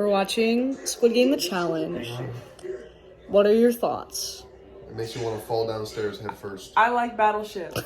We're watching Squid Game the Challenge. What are your thoughts? It makes you want to fall downstairs head first. I like Battleship.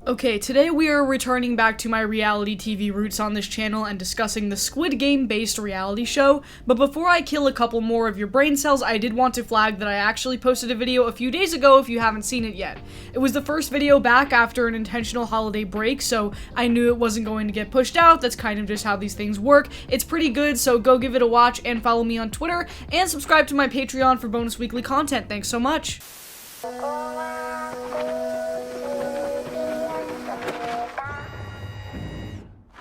Okay, today we are returning back to my reality TV roots on this channel and discussing the Squid Game based reality show, but before I kill a couple more of your brain cells, I did want to flag that I actually posted a video a few days ago if you haven't seen it yet. It was the first video back after an intentional holiday break, so I knew it wasn't going to get pushed out. That's kind of just how these things work. It's pretty good, so go give it a watch and follow me on Twitter and subscribe to my Patreon for bonus weekly content. Thanks so much.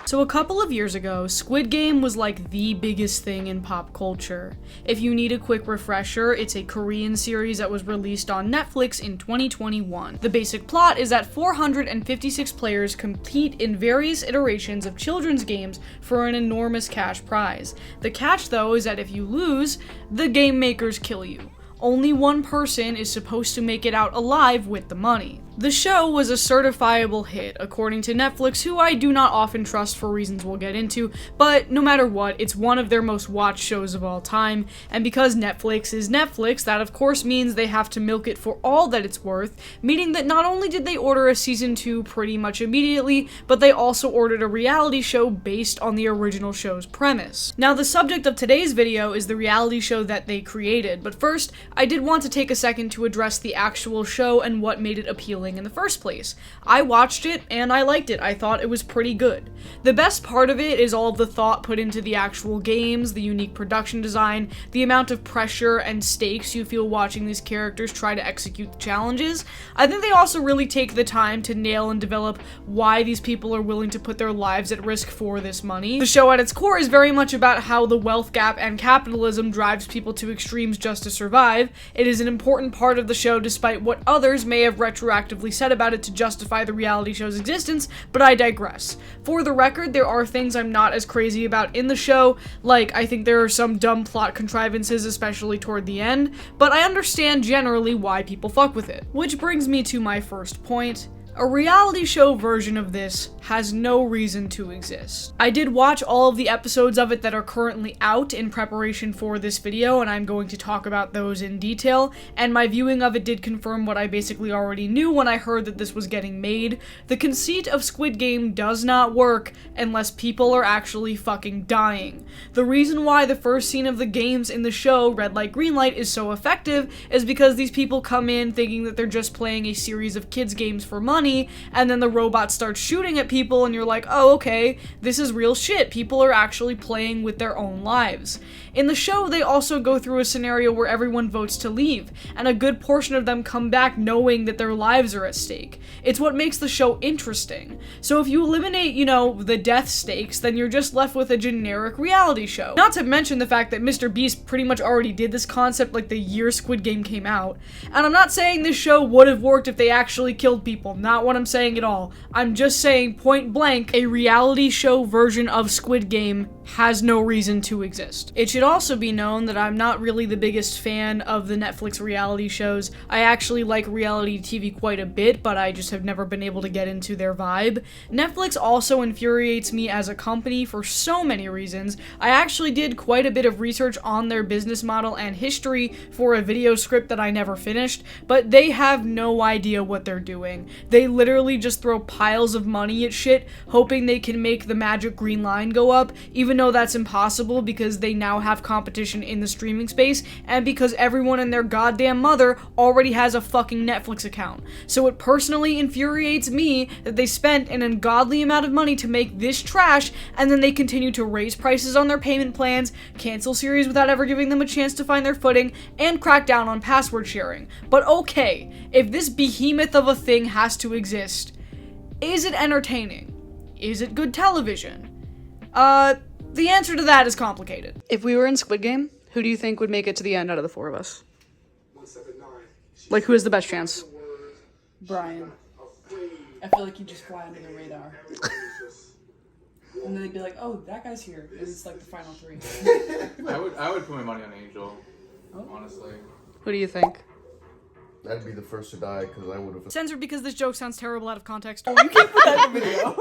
So a couple of years ago, Squid Game was like the biggest thing in pop culture. If you need a quick refresher, it's a Korean series that was released on Netflix in 2021. The basic plot is that 456 players compete in various iterations of children's games for an enormous cash prize. The catch though is that if you lose, the game makers kill you. Only one person is supposed to make it out alive with the money. The show was a certifiable hit, according to Netflix, who I do not often trust for reasons we'll get into, but no matter what, it's one of their most watched shows of all time, and because Netflix is Netflix, that of course means they have to milk it for all that it's worth, meaning that not only did they order a season 2 pretty much immediately, but they also ordered a reality show based on the original show's premise. Now, the subject of today's video is the reality show that they created, but first, I did want to take a second to address the actual show and what made it appealing in the first place. I watched it and I liked it. I thought it was pretty good. The best part of it is all of the thought put into the actual games, the unique production design, the amount of pressure and stakes you feel watching these characters try to execute the challenges. I think they also really take the time to nail and develop why these people are willing to put their lives at risk for this money. The show at its core is very much about how the wealth gap and capitalism drives people to extremes just to survive. It is an important part of the show despite what others may have retroactively said about it to justify the reality show's existence, but I digress. For the record, there are things I'm not as crazy about in the show, like I think there are some dumb plot contrivances, especially toward the end, but I understand generally why people fuck with it. Which brings me to my first point. A reality show version of this has no reason to exist. I did watch all of the episodes of it that are currently out in preparation for this video, and I'm going to talk about those in detail, and my viewing of it did confirm what I basically already knew when I heard that this was getting made. The conceit of Squid Game does not work unless people are actually fucking dying. The reason why the first scene of the games in the show, Red Light, Green Light, is so effective is because these people come in thinking that they're just playing a series of kids games for money, and then the robot starts shooting at people and you're like, oh, okay, this is real shit. People are actually playing with their own lives. In the show, they also go through a scenario where everyone votes to leave, and a good portion of them come back knowing that their lives are at stake. It's what makes the show interesting. So if you eliminate, the death stakes, then you're just left with a generic reality show. Not to mention the fact that Mr. Beast pretty much already did this concept like the year Squid Game came out. And I'm not saying this show would have worked if they actually killed people, not what I'm saying at all. I'm just saying point blank, a reality show version of Squid Game has no reason to exist. It should also be known that I'm not really the biggest fan of the Netflix reality shows. I actually like reality TV quite a bit, but I just have never been able to get into their vibe. Netflix also infuriates me as a company for so many reasons. I actually did quite a bit of research on their business model and history for a video script that I never finished, but they have no idea what they're doing. They literally just throw piles of money at shit, hoping they can make the magic green line go up, even though that's impossible because they now have competition in the streaming space, and because everyone and their goddamn mother already has a fucking Netflix account. So it personally infuriates me that they spent an ungodly amount of money to make this trash, and then they continue to raise prices on their payment plans, cancel series without ever giving them a chance to find their footing, and crack down on password sharing. But okay, if this behemoth of a thing has to exist, is it entertaining? Is it good television? The answer to that is complicated. If we were in Squid Game, who do you think would make it to the end out of the four of us? Like, who has the best chance? Brian. I feel like you just fly under the radar. And then they'd be like, oh, that guy's here. And it's like the final three. I would put my money on Angel, honestly. Who do you think? I'd be the first to die because I would have. Censored because this joke sounds terrible out of context. You can't put that in the video.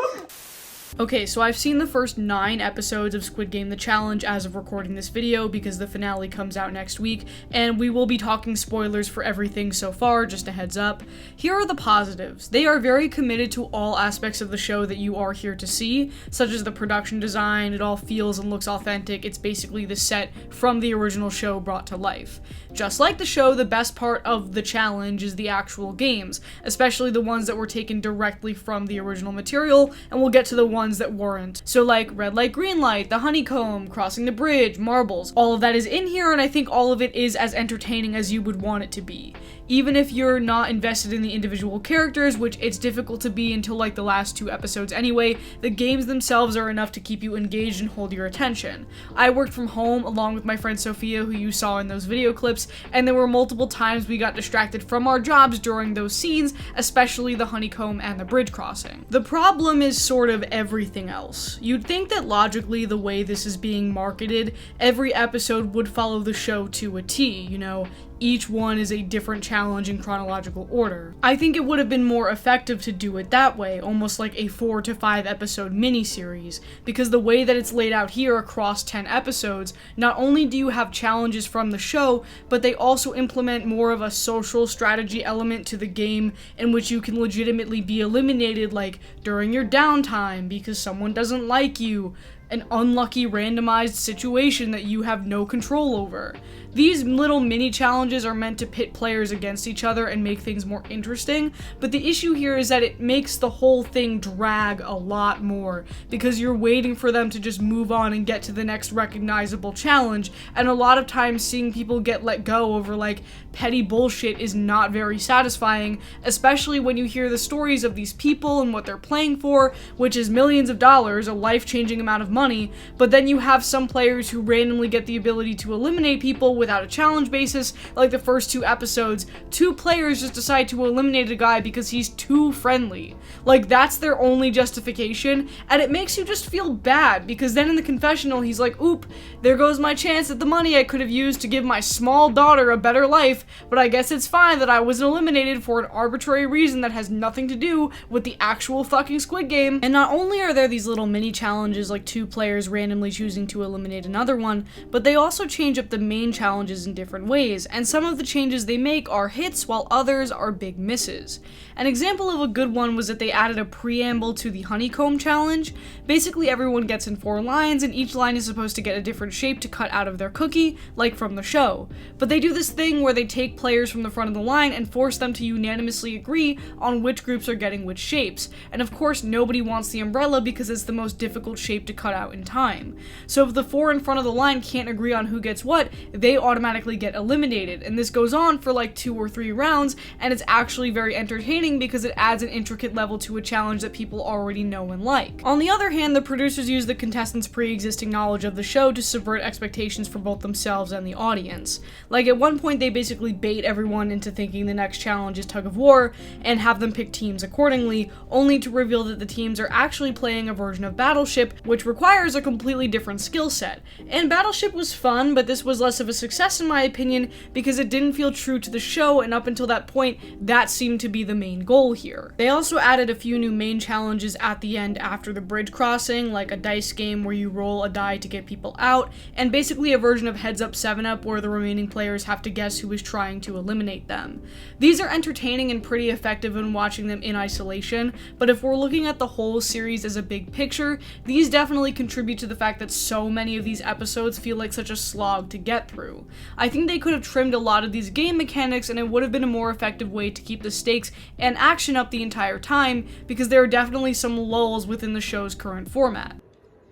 Okay, so I've seen the first 9 episodes of Squid Game The Challenge as of recording this video because the finale comes out next week, and we will be talking spoilers for everything so far, just a heads up. Here are the positives. They are very committed to all aspects of the show that you are here to see, such as the production design. It all feels and looks authentic. It's basically the set from the original show brought to life. Just like the show, the best part of the challenge is the actual games, especially the ones that were taken directly from the original material, and we'll get to the ones that weren't. So like red light, green light, the honeycomb, crossing the bridge, marbles, all of that is in here, and I think all of it is as entertaining as you would want it to be. Even if you're not invested in the individual characters, which it's difficult to be until like the last 2 episodes anyway, the games themselves are enough to keep you engaged and hold your attention. I worked from home along with my friend Sophia, who you saw in those video clips, and there were multiple times we got distracted from our jobs during those scenes, especially the honeycomb and the bridge crossing. The problem is sort of everything else. You'd think that logically, the way this is being marketed, every episode would follow the show to a T, you know? Each one is a different challenge in chronological order. I think it would have been more effective to do it that way, almost like a 4 to 5 episode miniseries, because the way that it's laid out here across 10 episodes, not only do you have challenges from the show, but they also implement more of a social strategy element to the game in which you can legitimately be eliminated, like during your downtime because someone doesn't like you, an unlucky randomized situation that you have no control over. These little mini challenges are meant to pit players against each other and make things more interesting, but the issue here is that it makes the whole thing drag a lot more, because you're waiting for them to just move on and get to the next recognizable challenge, and a lot of times seeing people get let go over like petty bullshit is not very satisfying, especially when you hear the stories of these people and what they're playing for, which is millions of dollars, a life-changing amount of money, but then you have some players who randomly get the ability to eliminate people without a challenge basis. Like the first 2 episodes, 2 players just decide to eliminate a guy because he's too friendly. Like, that's their only justification, and it makes you just feel bad, because then in the confessional he's like, oop, there goes my chance at the money I could have used to give my small daughter a better life, but I guess it's fine that I was eliminated for an arbitrary reason that has nothing to do with the actual fucking Squid Game. And not only are there these little mini challenges, like 2 players randomly choosing to eliminate another one, but they also change up the main challenges in different ways, and some of the changes they make are hits while others are big misses. An example of a good one was that they added a preamble to the honeycomb challenge. Basically everyone gets in 4 lines, and each line is supposed to get a different shape to cut out of their cookie, like from the show. But they do this thing where they take players from the front of the line and force them to unanimously agree on which groups are getting which shapes, and of course nobody wants the umbrella because it's the most difficult shape to cut out in time. So if the 4 in front of the line can't agree on who gets what, they automatically get eliminated, and this goes on for like 2 or 3 rounds, and it's actually very entertaining because it adds an intricate level to a challenge that people already know and like. On the other hand, the producers use the contestants' pre-existing knowledge of the show to subvert expectations for both themselves and the audience. Like at one point they basically bait everyone into thinking the next challenge is tug of war, and have them pick teams accordingly, only to reveal that the teams are actually playing a version of Battleship, which requires a completely different skill set. And Battleship was fun, but this was less of a success in my opinion, because it didn't feel true to the show, and up until that point, that seemed to be the main goal here. They also added a few new main challenges at the end after the bridge crossing, like a dice game where you roll a die to get people out, and basically a version of Heads Up 7-Up where the remaining players have to guess who is trying to eliminate them. These are entertaining and pretty effective when watching them in isolation, but if we're looking at the whole series as a big picture, these definitely contribute to the fact that so many of these episodes feel like such a slog to get through. I think they could have trimmed a lot of these game mechanics, and it would have been a more effective way to keep the stakes and action up the entire time, because there are definitely some lulls within the show's current format.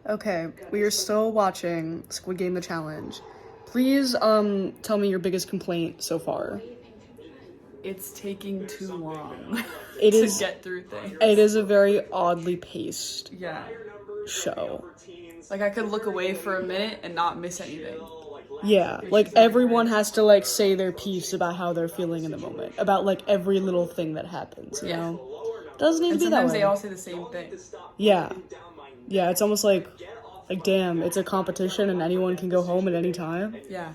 Okay, we are still watching Squid Game The Challenge. Please, tell me your biggest complaint so far. It's taking too long It to is- get through things. It is a very oddly paced Yeah. show. Like, I could look away for a minute and not miss anything. Yeah, like everyone has to like say their piece about how they're feeling in the moment, about like every little thing that happens, you know? Doesn't need And to be that sometimes way. they all say the same thing. Yeah. Yeah, it's almost like damn, it's a competition and anyone can go home at any time. Yeah.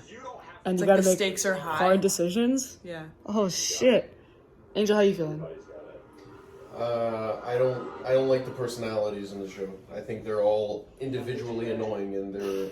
And It's you like gotta the make stakes are high. hard decisions. Yeah. Oh shit. Angel, how you feeling? I don't like the personalities in the show. I think they're all individually annoying in their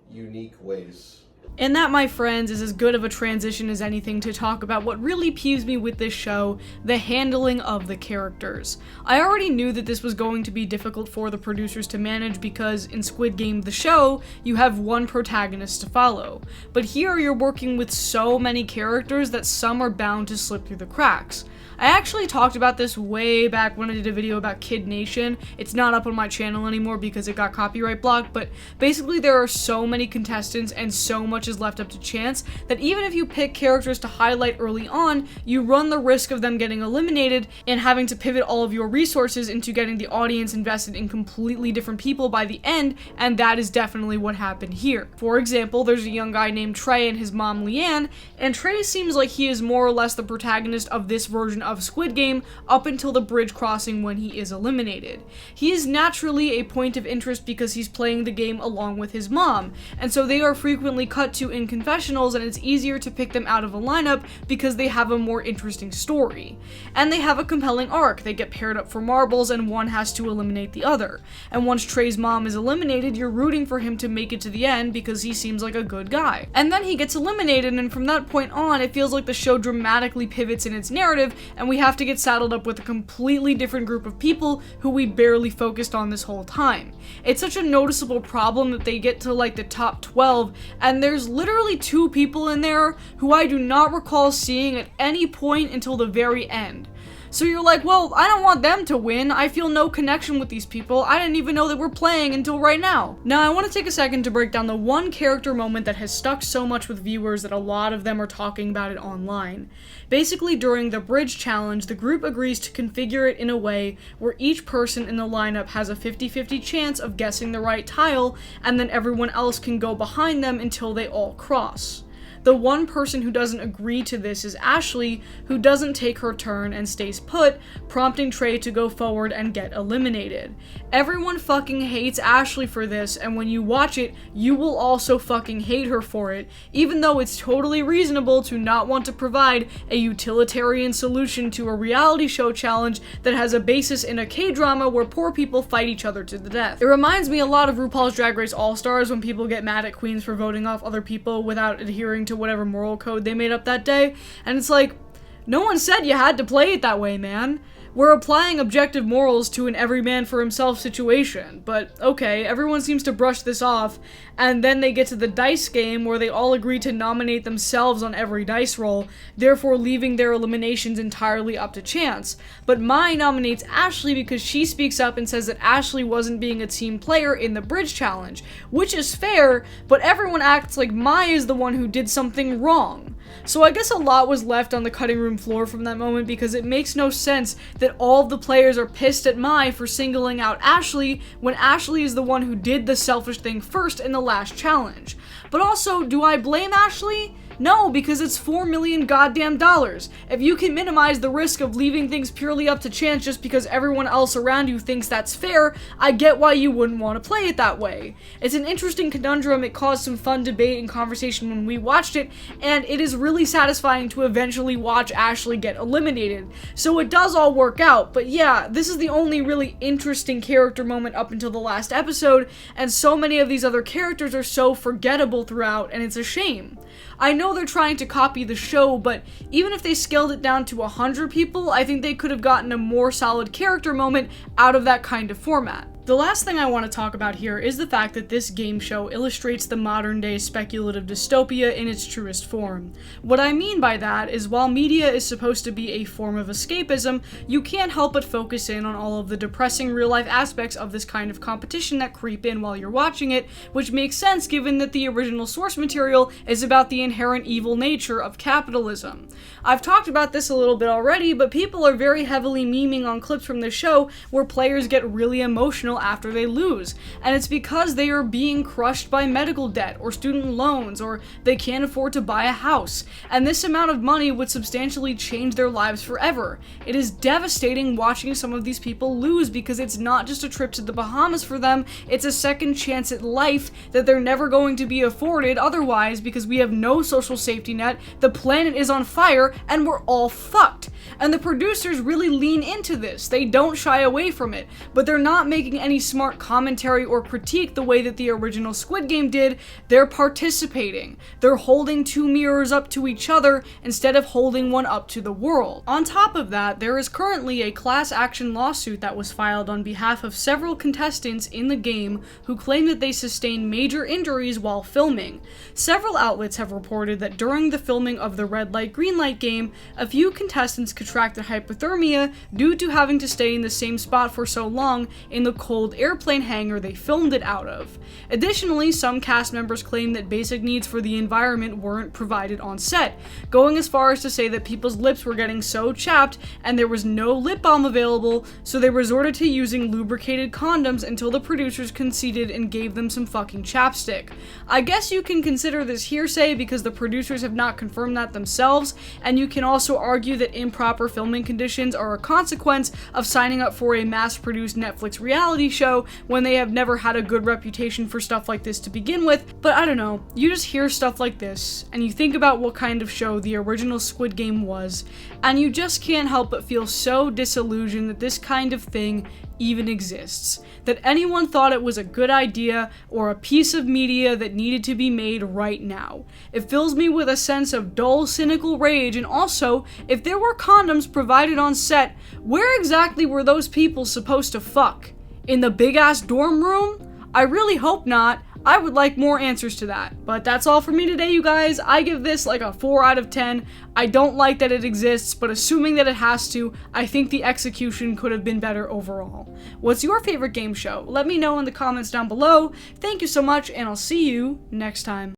unique ways. And that, my friends, is as good of a transition as anything to talk about what really peeves me with this show, the handling of the characters. I already knew that this was going to be difficult for the producers to manage because in Squid Game, the show, you have one protagonist to follow. But here you're working with so many characters that some are bound to slip through the cracks. I actually talked about this way back when I did a video about Kid Nation. It's not up on my channel anymore because it got copyright blocked, but basically there are so many contestants and so much is left up to chance that even if you pick characters to highlight early on, you run the risk of them getting eliminated and having to pivot all of your resources into getting the audience invested in completely different people by the end, and that is definitely what happened here. For example, there's a young guy named Trey and his mom Leanne, and Trey seems like he is more or less the protagonist of this version of Squid Game up until the bridge crossing when he is eliminated. He is naturally a point of interest because he's playing the game along with his mom, and so they are frequently cut to in confessionals, and it's easier to pick them out of a lineup because they have a more interesting story. And they have a compelling arc. They get paired up for marbles and one has to eliminate the other. And once Trey's mom is eliminated, you're rooting for him to make it to the end because he seems like a good guy. And then he gets eliminated, and from that point on, it feels like the show dramatically pivots in its narrative and we have to get saddled up with a completely different group of people who we barely focused on this whole time. It's such a noticeable problem that they get to like the top 12 and there's literally 2 people in there who I do not recall seeing at any point until the very end. So you're like, well, I don't want them to win. I feel no connection with these people. I didn't even know that we're playing until right now. Now, I want to take a second to break down the one character moment that has stuck so much with viewers that a lot of them are talking about it online. Basically, during the bridge challenge, the group agrees to configure it in a way where each person in the lineup has a 50-50 chance of guessing the right tile, and then everyone else can go behind them until they all cross. The one person who doesn't agree to this is Ashley, who doesn't take her turn and stays put, prompting Trey to go forward and get eliminated. Everyone fucking hates Ashley for this, and when you watch it, you will also fucking hate her for it, even though it's totally reasonable to not want to provide a utilitarian solution to a reality show challenge that has a basis in a K-drama where poor people fight each other to the death. It reminds me a lot of RuPaul's Drag Race All-Stars when people get mad at queens for voting off other people without adhering to whatever moral code they made up that day, and it's like, no one said you had to play it that way, man. We're applying objective morals to an every man for himself situation, but okay, everyone seems to brush this off, and then they get to the dice game where they all agree to nominate themselves on every dice roll, therefore leaving their eliminations entirely up to chance. But Mai nominates Ashley because she speaks up and says that Ashley wasn't being a team player in the bridge challenge, which is fair, but everyone acts like Mai is the one who did something wrong. So I guess a lot was left on the cutting room floor from that moment because it makes no sense that all of the players are pissed at Mai for singling out Ashley when Ashley is the one who did the selfish thing first in the last challenge. But also, do I blame Ashley? No, because it's $4 million goddamn dollars. If you can minimize the risk of leaving things purely up to chance just because everyone else around you thinks that's fair, I get why you wouldn't want to play it that way. It's an interesting conundrum. It caused some fun debate and conversation when we watched it, and it is really satisfying to eventually watch Ashley get eliminated. So it does all work out, but yeah, this is the only really interesting character moment up until the last episode, and so many of these other characters are so forgettable throughout, and it's a shame. I know they're trying to copy the show, but even if they scaled it down to 100 people, I think they could have gotten a more solid character moment out of that kind of format. The last thing I want to talk about here is the fact that this game show illustrates the modern-day speculative dystopia in its truest form. What I mean by that is while media is supposed to be a form of escapism, you can't help but focus in on all of the depressing real-life aspects of this kind of competition that creep in while you're watching it, which makes sense given that the original source material is about the inherent evil nature of capitalism. I've talked about this a little bit already, but people are very heavily memeing on clips from the show where players get really emotional after they lose, and it's because they are being crushed by medical debt or student loans, or they can't afford to buy a house, and this amount of money would substantially change their lives forever. It is devastating watching some of these people lose because it's not just a trip to the Bahamas for them, it's a second chance at life that they're never going to be afforded otherwise because we have no social safety net, the planet is on fire, and we're all fucked. And the producers really lean into this. They don't shy away from it, but they're not making any smart commentary or critique the way that the original Squid Game did. They're participating. They're holding two mirrors up to each other instead of holding one up to the world. On top of that, there is currently a class action lawsuit that was filed on behalf of several contestants in the game who claim that they sustained major injuries while filming. Several outlets have reported that during the filming of the red light green light game, a few contestants contracted hypothermia due to having to stay in the same spot for so long in the cold airplane hangar they filmed it out of. Additionally, some cast members claim that basic needs for the environment weren't provided on set, going as far as to say that people's lips were getting so chapped and there was no lip balm available, so they resorted to using lubricated condoms until the producers conceded and gave them some fucking chapstick. I guess you can consider this hearsay because the producers have not confirmed that themselves, and you can also argue that improper filming conditions are a consequence of signing up for a mass-produced Netflix reality show when they have never had a good reputation for stuff like this to begin with. But I don't know, you just hear stuff like this, and you think about what kind of show the original Squid Game was, and you just can't help but feel so disillusioned that this kind of thing even exists, that anyone thought it was a good idea or a piece of media that needed to be made right now. It fills me with a sense of dull, cynical rage, and also, if there were condoms provided on set, where exactly were those people supposed to fuck? In the big-ass dorm room? I really hope not. I would like more answers to that. But that's all for me today, you guys. I give this like a 4 out of 10. I don't like that it exists, but assuming that it has to, I think the execution could have been better overall. What's your favorite game show? Let me know in the comments down below. Thank you so much, and I'll see you next time.